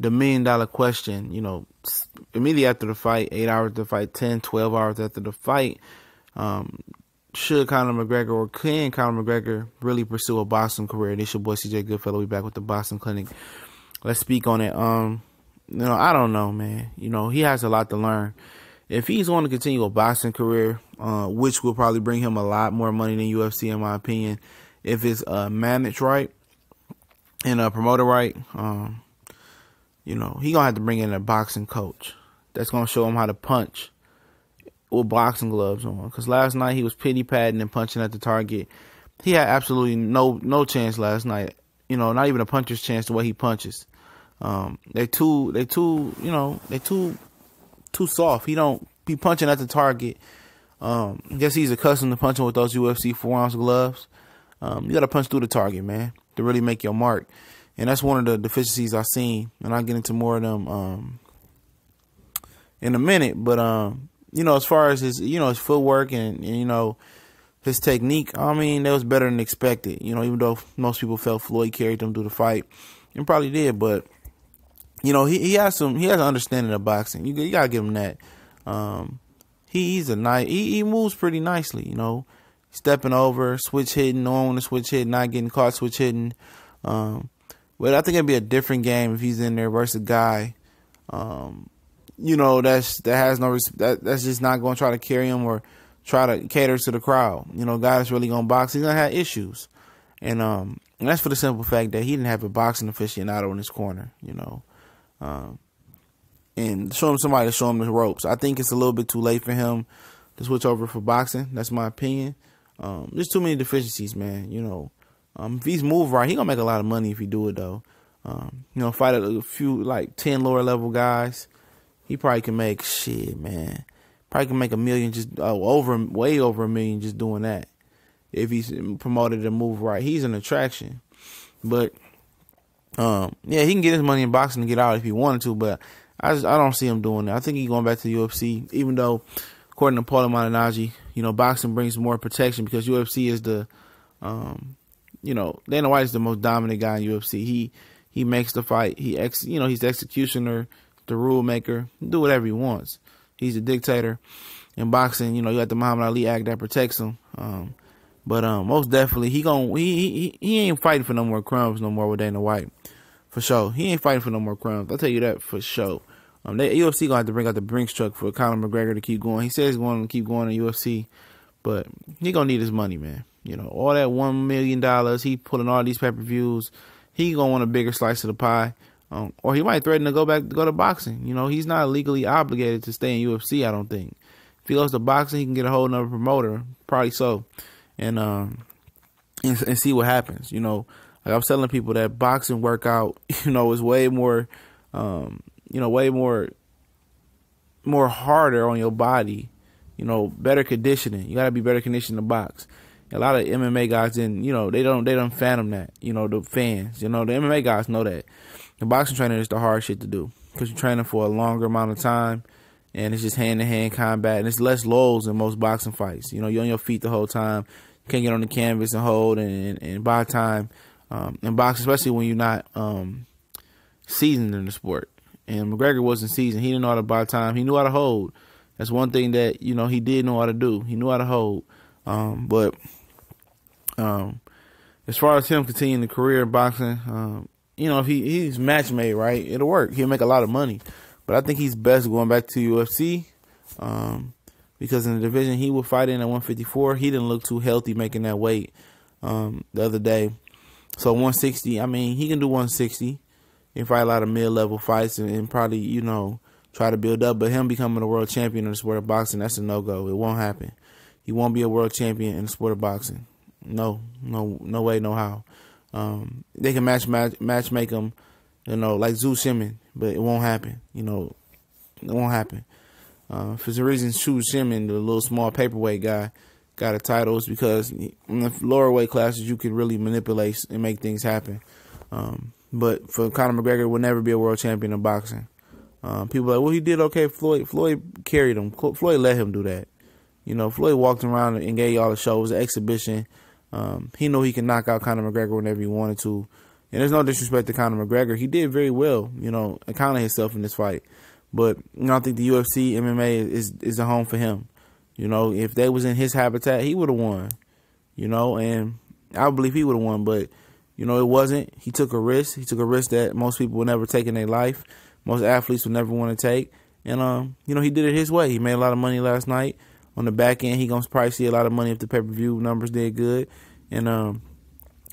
the $1 million question, immediately after the fight, 8 hours after the fight, 10, 12 hours after the fight, should Conor McGregor or can Conor McGregor really pursue a boxing career? This your boy CJ Goodfellow. We back with the Boxing Clinic. Let's speak on it. I don't know, man. He has a lot to learn. If he's going to continue a boxing career, which will probably bring him a lot more money than UFC, in my opinion, if it's managed right and promoted right, he gonna have to bring in a boxing coach that's gonna show him how to punch with boxing gloves on. Because last night he was pity patting and punching at the target. He had absolutely no chance last night. Not even a puncher's chance the way he punches. They too soft. He don't be punching at the target. I guess he's accustomed to punching with those UFC 4-ounce gloves. You got to punch through the target, man, to really make your mark. And that's one of the deficiencies I've seen. And I'll get into more of them in a minute. But, as far as his footwork and his technique, I mean, that was better than expected. Even though most people felt Floyd carried him through the fight. And probably did, but he has an understanding of boxing. You gotta give him that. He moves pretty nicely, stepping over, switch hitting, knowing when to switch hit, not getting caught switch hitting. But I think it'd be a different game if he's in there versus a guy, that's just not going to try to carry him or try to cater to the crowd. Guy that's really going to box, he's going to have issues. And that's for the simple fact that he didn't have a boxing aficionado in his corner, and show him somebody to show him the ropes. I think it's a little bit too late for him to switch over for boxing. That's my opinion. There's too many deficiencies, man. If he's moved right, he gonna make a lot of money if he do it though. Fight a few like 10 lower level guys. He probably can make man. Probably can make $1 million way over $1 million just doing that. If he's promoted to move right, he's an attraction. But he can get his money in boxing and get out if he wanted to. But I don't see him doing that. I think he's going back to the UFC, even though, according to Paulie Malignaggi, boxing brings more protection because UFC is the, Dana White is the most dominant guy in UFC. He makes the fight. He's the executioner, the rule maker. Do whatever he wants. He's a dictator. In boxing, you got the Muhammad Ali Act that protects him. But most definitely he ain't fighting for no more crumbs no more with Dana White. For sure. He ain't fighting for no more crumbs. I'll tell you that for sure. UFC gonna have to bring out the Brinks truck for Conor McGregor to keep going. He says he's going to keep going in UFC, but he gonna need his money, man. All that $1 million, he pulling all these pay-per-views. He gonna want a bigger slice of the pie. Or he might threaten to go to boxing. He's not legally obligated to stay in UFC, I don't think. If he goes to boxing, he can get a whole nother promoter. Probably so. And see what happens. Like I was telling people that boxing workout, is way more, way more harder on your body. Better conditioning. You gotta be better conditioned to box. A lot of MMA guys didn't, they don't fathom that. The fans, the MMA guys know that. The boxing training is the hard shit to do because you're training for a longer amount of time, and it's just hand-to-hand combat, and it's less lulls in most boxing fights. You're on your feet the whole time. You can't get on the canvas and hold, and by time, in boxing, especially when you're not seasoned in the sport. And McGregor wasn't seasoned. He didn't know how to buy time. He knew how to hold. That's one thing that, he did know how to do. He knew how to hold. But as far as him continuing the career in boxing, if he's match made right, it'll work. He'll make a lot of money. But I think he's best going back to UFC because in the division he would fight in at 154, he didn't look too healthy making that weight the other day. So 160, I mean, he can do 160. He can fight a lot of mid-level fights and probably, try to build up. But him becoming a world champion in the sport of boxing, that's a no-go. It won't happen. He won't be a world champion in the sport of boxing. No way, no how. They can match make him, like Zeus Shimon, but it won't happen. It won't happen. For some reason, Zeus Shimon, the little small paperweight guy, got a title is because in the lower weight classes you can really manipulate and make things happen. But for Conor McGregor, will never be a world champion in boxing. People are like, well, he did okay. Floyd carried him. Floyd let him do that. Floyd walked around and gave y'all a show. It was an exhibition. He knew he could knock out Conor McGregor whenever he wanted to. And there's no disrespect to Conor McGregor. He did very well, accounting himself in this fight. But I think the UFC, MMA is a home for him. If they was in his habitat, he would have won. And I believe he would have won. But, it wasn't. He took a risk. He took a risk that most people would never take in their life. Most athletes would never want to take. And, he did it his way. He made a lot of money last night. On the back end, he going to probably see a lot of money if the pay-per-view numbers did good. And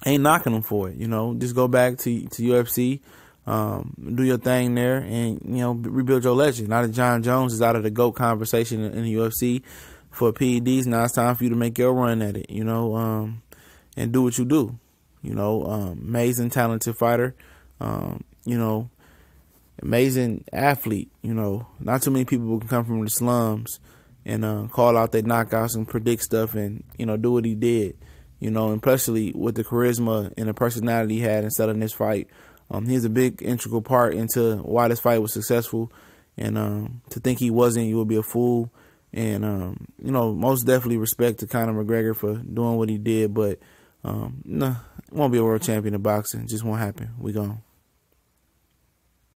ain't knocking him for it. Just go back to UFC. Do your thing there and, rebuild your legend. Now that John Jones is out of the GOAT conversation in the UFC for PEDs, now it's time for you to make your run at it, and do what you do. Amazing, talented fighter, amazing athlete, not too many people can come from the slums and call out their knockouts and predict stuff and, do what he did, and especially with the charisma and the personality he had in selling this fight. He's a big integral part into why this fight was successful. And to think he wasn't, you would be a fool. And, most definitely respect to Conor McGregor for doing what he did. But, no, won't be a world champion in boxing. Just won't happen. We gone.